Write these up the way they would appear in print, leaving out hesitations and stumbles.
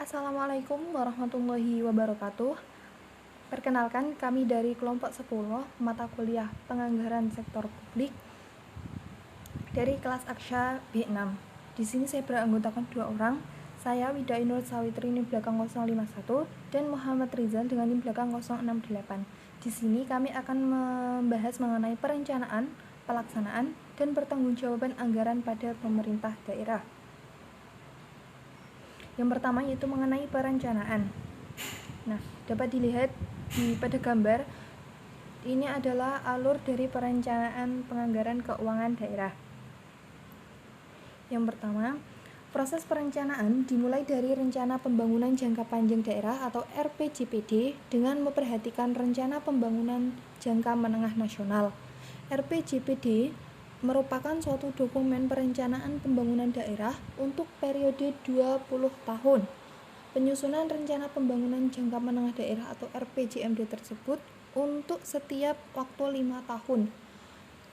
Assalamualaikum warahmatullahi wabarakatuh. Perkenalkan, kami dari kelompok 10 mata kuliah Penganggaran Sektor Publik dari kelas Aksya B6. Di sini saya beranggotakan 2 orang, saya Wida Ainur Sawitri NIM belakang 051 dan Muhammad Rizal dengan NIM belakang 068. Di sini kami akan membahas mengenai perencanaan, pelaksanaan, dan pertanggungjawaban anggaran pada pemerintah daerah. Yang pertama yaitu mengenai perencanaan. Nah, dapat dilihat pada gambar ini adalah alur dari perencanaan penganggaran keuangan daerah. Yang pertama, proses perencanaan dimulai dari rencana pembangunan jangka panjang daerah atau RPJPD dengan memperhatikan rencana pembangunan jangka menengah nasional. RPJPD merupakan suatu dokumen perencanaan pembangunan daerah untuk periode 20 tahun. Penyusunan rencana pembangunan jangka menengah daerah atau RPJMD tersebut untuk setiap waktu 5 tahun,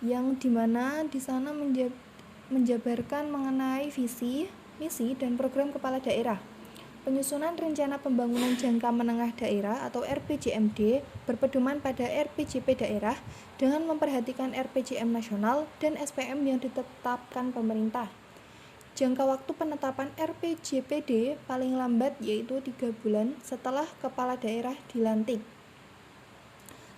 yang dimana di sana menjabarkan mengenai visi, misi, dan program kepala daerah. Penyusunan rencana pembangunan jangka menengah daerah atau RPJMD berpedoman pada RPJP daerah dengan memperhatikan RPJM nasional dan SPM yang ditetapkan pemerintah. Jangka waktu penetapan RPJPD paling lambat yaitu 3 bulan setelah kepala daerah dilantik.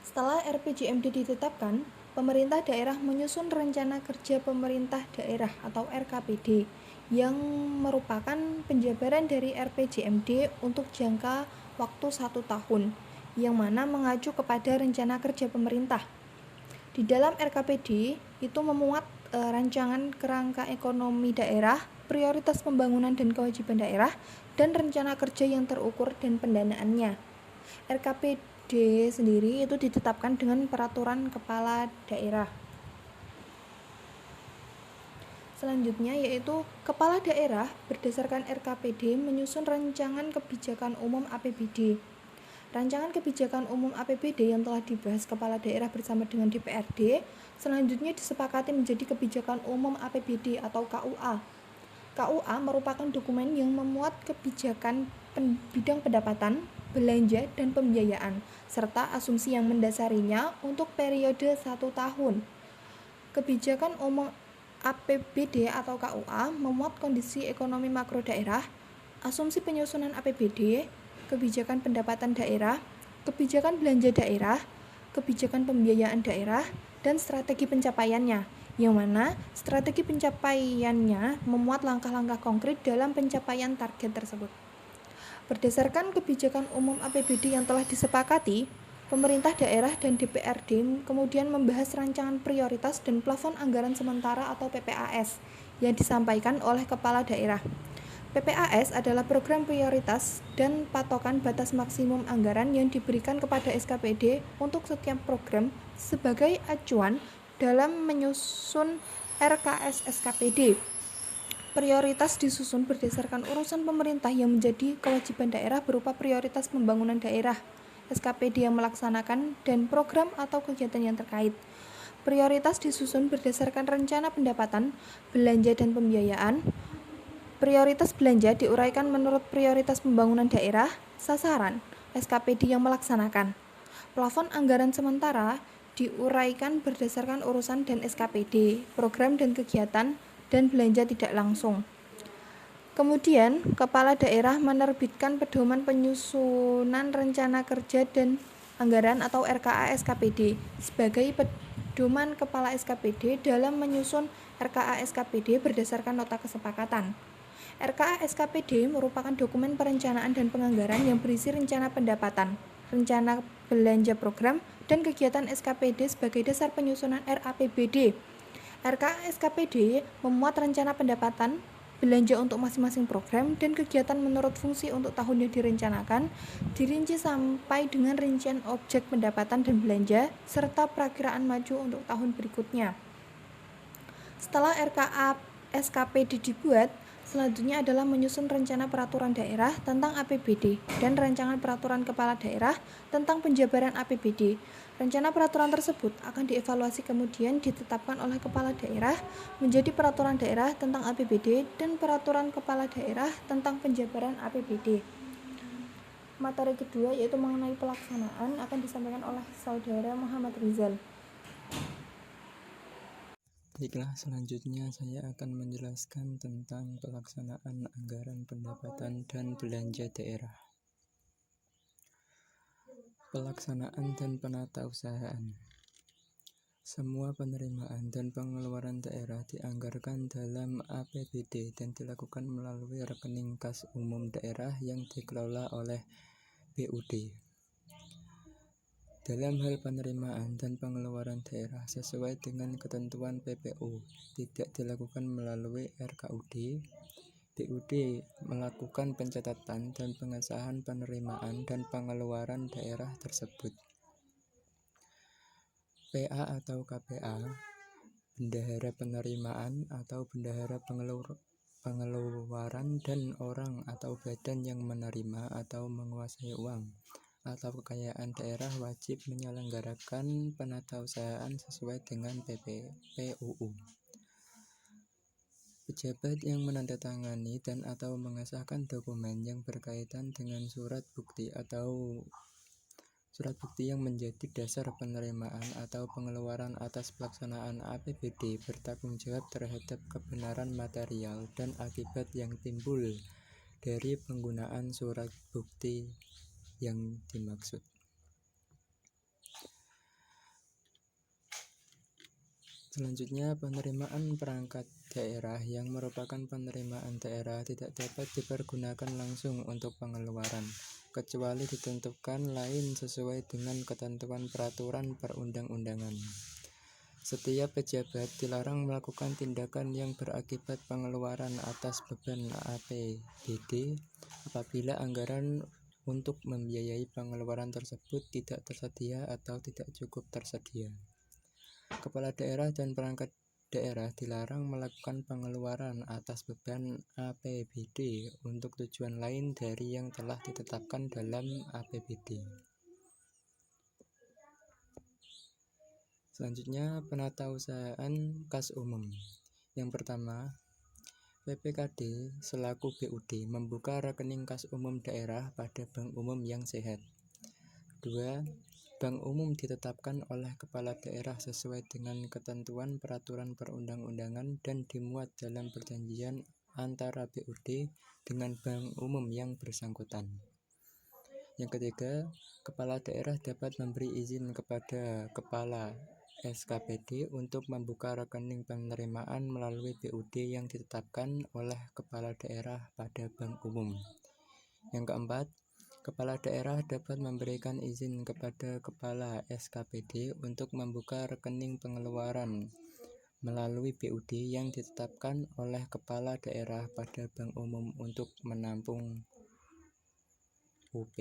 Setelah RPJMD ditetapkan, pemerintah daerah menyusun rencana kerja pemerintah daerah atau RKPD yang merupakan penjabaran dari RPJMD untuk jangka waktu 1 tahun, yang mana mengacu kepada rencana kerja pemerintah. Di dalam RKPD itu memuat rancangan kerangka ekonomi daerah, prioritas pembangunan dan kewajiban daerah, dan rencana kerja yang terukur dan pendanaannya. RKPD sendiri itu ditetapkan dengan peraturan kepala daerah. Selanjutnya yaitu kepala daerah berdasarkan RKPD menyusun rancangan kebijakan umum APBD. Rancangan kebijakan umum APBD yang telah dibahas kepala daerah bersama dengan DPRD selanjutnya disepakati menjadi kebijakan umum APBD atau KUA. KUA merupakan dokumen yang memuat kebijakan bidang pendapatan, belanja, dan pembiayaan serta asumsi yang mendasarinya untuk periode 1 tahun. Kebijakan umum APBD atau KUA memuat kondisi ekonomi makro daerah, asumsi penyusunan APBD, kebijakan pendapatan daerah, kebijakan belanja daerah, kebijakan pembiayaan daerah, dan strategi pencapaiannya, yang mana strategi pencapaiannya memuat langkah-langkah konkret dalam pencapaian target tersebut. Berdasarkan kebijakan umum APBD yang telah disepakati, pemerintah daerah dan DPRD kemudian membahas rancangan prioritas dan plafon anggaran sementara atau PPAS yang disampaikan oleh kepala daerah. PPAS adalah program prioritas dan patokan batas maksimum anggaran yang diberikan kepada SKPD untuk setiap program sebagai acuan dalam menyusun RKS SKPD. Prioritas disusun berdasarkan urusan pemerintah yang menjadi kewajiban daerah berupa prioritas pembangunan daerah, SKPD yang melaksanakan, dan program atau kegiatan yang terkait. Prioritas disusun berdasarkan rencana pendapatan, belanja, dan pembiayaan. Prioritas belanja diuraikan menurut prioritas pembangunan daerah, sasaran, SKPD yang melaksanakan. Plafon anggaran sementara diuraikan berdasarkan urusan dan SKPD, program dan kegiatan, dan belanja tidak langsung. Kemudian, kepala daerah menerbitkan pedoman penyusunan rencana kerja dan anggaran atau RKA SKPD sebagai pedoman kepala SKPD dalam menyusun RKA SKPD berdasarkan nota kesepakatan. RKA SKPD merupakan dokumen perencanaan dan penganggaran yang berisi rencana pendapatan, rencana belanja program, dan kegiatan SKPD sebagai dasar penyusunan RAPBD. RKA SKPD memuat rencana pendapatan, belanja untuk masing-masing program, dan kegiatan menurut fungsi untuk tahun yang direncanakan, dirinci sampai dengan rincian objek pendapatan dan belanja, serta perakiraan maju untuk tahun berikutnya. Setelah RKA SKPD dibuat, selanjutnya adalah menyusun rencana peraturan daerah tentang APBD dan rancangan peraturan kepala daerah tentang penjabaran APBD. Rencana peraturan tersebut akan dievaluasi kemudian ditetapkan oleh kepala daerah menjadi peraturan daerah tentang APBD dan peraturan kepala daerah tentang penjabaran APBD. Materi kedua yaitu mengenai pelaksanaan akan disampaikan oleh Saudara Muhammad Rizal. Baiklah, selanjutnya saya akan menjelaskan tentang pelaksanaan anggaran pendapatan dan belanja daerah. Pelaksanaan dan penatausahaan. Semua penerimaan dan pengeluaran daerah dianggarkan dalam APBD dan dilakukan melalui rekening kas umum daerah yang dikelola oleh BUD. Dalam hal penerimaan dan pengeluaran daerah sesuai dengan ketentuan PPU, tidak dilakukan melalui RKUD. BUD melakukan pencatatan dan pengesahan penerimaan dan pengeluaran daerah tersebut. PA atau KPA, bendahara penerimaan atau bendahara pengeluaran, dan orang atau badan yang menerima atau menguasai uang atau kekayaan daerah wajib menyelenggarakan penatausahaan sesuai dengan PUU. Pejabat yang menandatangani dan atau mengesahkan dokumen yang berkaitan dengan surat bukti yang menjadi dasar penerimaan atau pengeluaran atas pelaksanaan APBD bertanggung jawab terhadap kebenaran material dan akibat yang timbul dari penggunaan surat bukti yang dimaksud. Selanjutnya, penerimaan perangkat daerah yang merupakan penerimaan daerah tidak dapat dipergunakan langsung untuk pengeluaran, kecuali ditentukan lain sesuai dengan ketentuan peraturan perundang-undangan. Setiap pejabat dilarang melakukan tindakan yang berakibat pengeluaran atas beban APBD apabila anggaran untuk membiayai pengeluaran tersebut tidak tersedia atau tidak cukup tersedia. Kepala daerah dan perangkat daerah dilarang melakukan pengeluaran atas beban APBD untuk tujuan lain dari yang telah ditetapkan dalam APBD. Selanjutnya, penatausahaan kas umum. Yang pertama, PPKD selaku BUD membuka rekening kas umum daerah pada bank umum yang sehat. Kedua, bank umum ditetapkan oleh kepala daerah sesuai dengan ketentuan peraturan perundang-undangan dan dimuat dalam perjanjian antara BUD dengan bank umum yang bersangkutan. Yang ketiga, kepala daerah dapat memberi izin kepada kepala SKPD untuk membuka rekening penerimaan melalui BUD yang ditetapkan oleh kepala daerah pada bank umum. Yang keempat, kepala daerah dapat memberikan izin kepada kepala SKPD untuk membuka rekening pengeluaran melalui BUD yang ditetapkan oleh kepala daerah pada bank umum untuk menampung UP.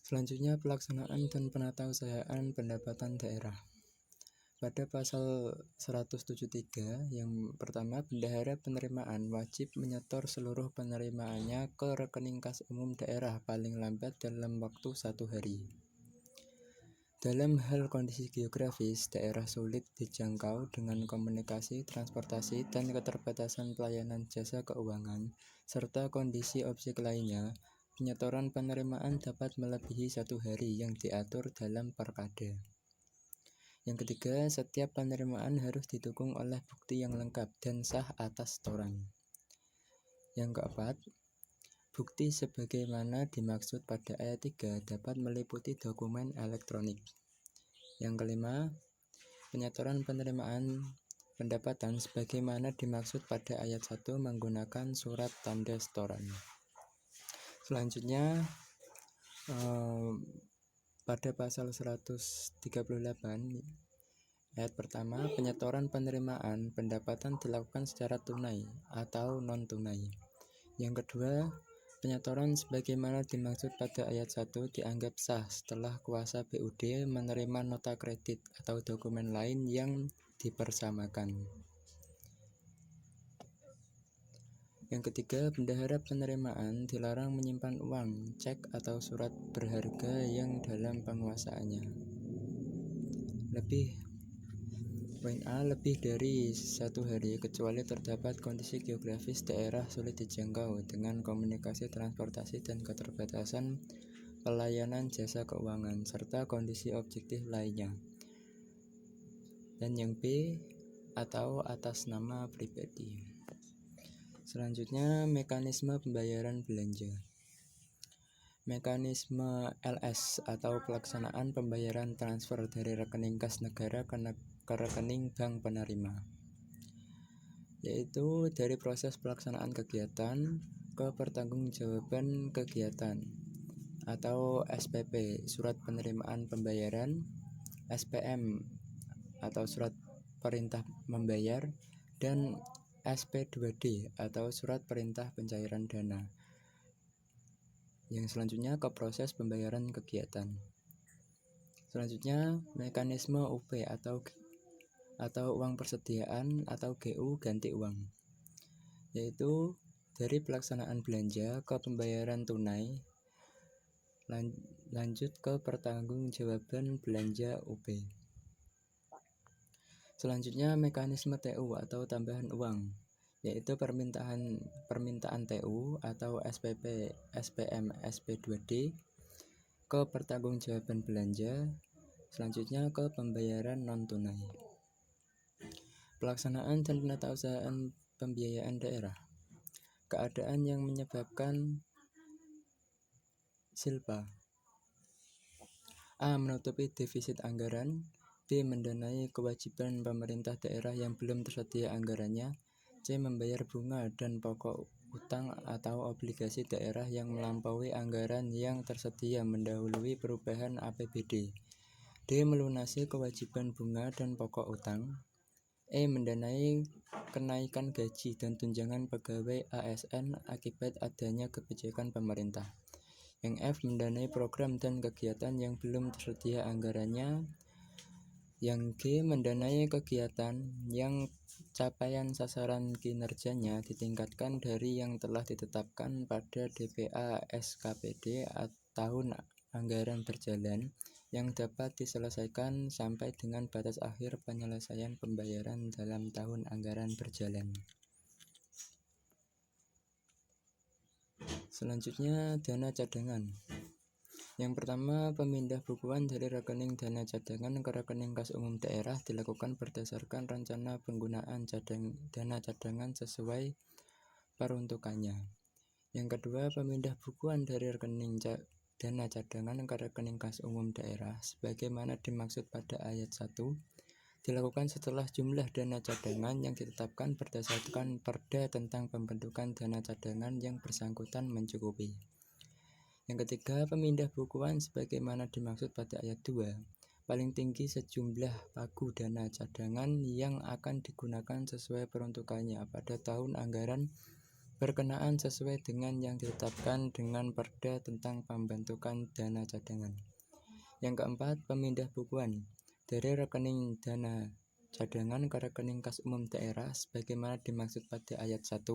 Selanjutnya, pelaksanaan dan penatausahaan pendapatan daerah. Pada pasal 173 yang pertama, bendahara penerimaan wajib menyetor seluruh penerimaannya ke rekening kas umum daerah paling lambat dalam waktu 1 hari. Dalam hal kondisi geografis, daerah sulit dijangkau dengan komunikasi, transportasi, dan keterbatasan pelayanan jasa keuangan, serta kondisi objek lainnya, penyetoran penerimaan dapat melebihi 1 hari yang diatur dalam Perkada. Yang ketiga, setiap penerimaan harus didukung oleh bukti yang lengkap dan sah atas setoran. Yang keempat, bukti sebagaimana dimaksud pada ayat 3 dapat meliputi dokumen elektronik. Yang kelima, penyetoran penerimaan pendapatan sebagaimana dimaksud pada ayat 1 menggunakan surat tanda setoran. Selanjutnya, pada pasal 138 ayat pertama, penyetoran penerimaan pendapatan dilakukan secara tunai atau non-tunai. Yang kedua, penyetoran sebagaimana dimaksud pada ayat 1 dianggap sah setelah kuasa BUD menerima nota kredit atau dokumen lain yang dipersamakan. Yang ketiga, bendahara penerimaan dilarang menyimpan uang, cek, atau surat berharga yang dalam penguasaannya. Poin A, lebih dari 1 hari kecuali terdapat kondisi geografis daerah sulit dijangkau dengan komunikasi, transportasi, dan keterbatasan pelayanan jasa keuangan serta kondisi objektif lainnya. Dan yang B, atau atas nama pribadi. Selanjutnya, mekanisme pembayaran belanja. Mekanisme LS atau pelaksanaan pembayaran transfer dari rekening kas negara ke rekening bank penerima, yaitu dari proses pelaksanaan kegiatan ke pertanggungjawaban kegiatan atau SPP, surat penerimaan pembayaran, SPM atau surat perintah membayar, dan SP2D atau surat perintah pencairan dana. Yang selanjutnya ke proses pembayaran kegiatan. Selanjutnya mekanisme UP atau uang persediaan atau GU ganti uang, yaitu dari pelaksanaan belanja ke pembayaran tunai, lanjut ke pertanggungjawaban belanja UP. Selanjutnya mekanisme TU atau tambahan uang, yaitu permintaan TU atau SPP, SPM, SP2D ke pertanggungjawaban belanja, selanjutnya ke pembayaran non tunai. Pelaksanaan dan penatausahaan pembiayaan daerah. Keadaan yang menyebabkan silpa. A. Menutupi defisit anggaran. B. Mendanai kewajiban pemerintah daerah yang belum tersedia anggarannya. C. Membayar bunga dan pokok utang atau obligasi daerah yang melampaui anggaran yang tersedia mendahului perubahan APBD. D. Melunasi kewajiban bunga dan pokok utang. E. Mendanai kenaikan gaji dan tunjangan pegawai ASN akibat adanya kebijakan pemerintah. Yang F. Mendanai program dan kegiatan yang belum tersedia anggarannya. Yang G. Mendanai kegiatan yang capaian sasaran kinerjanya ditingkatkan dari yang telah ditetapkan pada DPA SKPD tahun anggaran berjalan, yang dapat diselesaikan sampai dengan batas akhir penyelesaian pembayaran dalam tahun anggaran berjalan. Selanjutnya, dana cadangan. Yang pertama, pemindah bukuan dari rekening dana cadangan ke rekening kas umum daerah dilakukan berdasarkan rencana penggunaan dana cadangan sesuai peruntukannya. Yang kedua, pemindah bukuan dari rekening dana cadangan ke rekening kas umum daerah sebagaimana dimaksud pada ayat 1 dilakukan setelah jumlah dana cadangan yang ditetapkan berdasarkan Perda tentang pembentukan dana cadangan yang bersangkutan mencukupi. Yang ketiga, pemindah bukuan sebagaimana dimaksud pada ayat 2 paling tinggi sejumlah pagu dana cadangan yang akan digunakan sesuai peruntukannya pada tahun anggaran berkenaan sesuai dengan yang ditetapkan dengan Perda tentang pembentukan dana cadangan. Yang keempat, pemindah bukuan dari rekening dana cadangan ke rekening kas umum daerah sebagaimana dimaksud pada ayat 1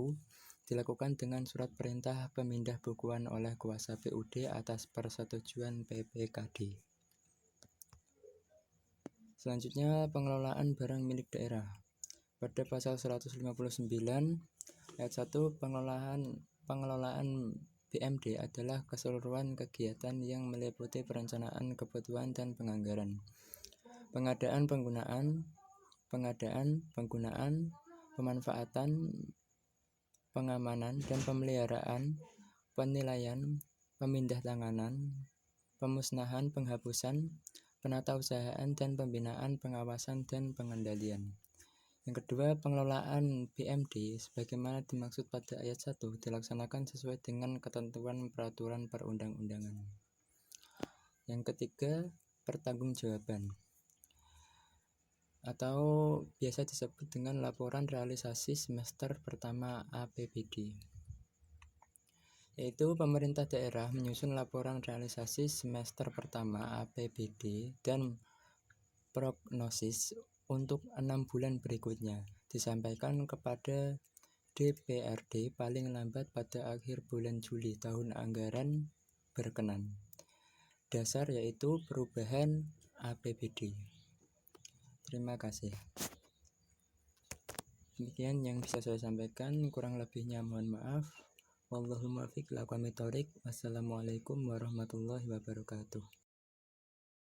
dilakukan dengan surat perintah pemindah bukuan oleh kuasa PUD atas persetujuan PPKD. Selanjutnya, pengelolaan barang milik daerah. Pada pasal 159 ayat 1, pengelolaan BMD adalah keseluruhan kegiatan yang meliputi perencanaan, kebutuhan, dan penganggaran, pengadaan, penggunaan, pemanfaatan, pengamanan dan pemeliharaan, penilaian, pemindahtanganan, pemusnahan, penghapusan, penatausahaan dan pembinaan, pengawasan dan pengendalian. Yang kedua, pengelolaan BMD sebagaimana dimaksud pada ayat 1 dilaksanakan sesuai dengan ketentuan peraturan perundang-undangan. Yang ketiga, pertanggungjawaban atau biasa disebut dengan laporan realisasi semester pertama APBD, yaitu pemerintah daerah menyusun laporan realisasi semester pertama APBD dan prognosis untuk 6 bulan berikutnya disampaikan kepada DPRD paling lambat pada akhir bulan Juli tahun anggaran berkenan. Dasar yaitu perubahan APBD. Terima kasih. Demikian yang bisa saya sampaikan, kurang lebihnya mohon maaf. Wallahul muwaffiq ila aqwamit thoriq. Wassalamualaikum warahmatullahi wabarakatuh.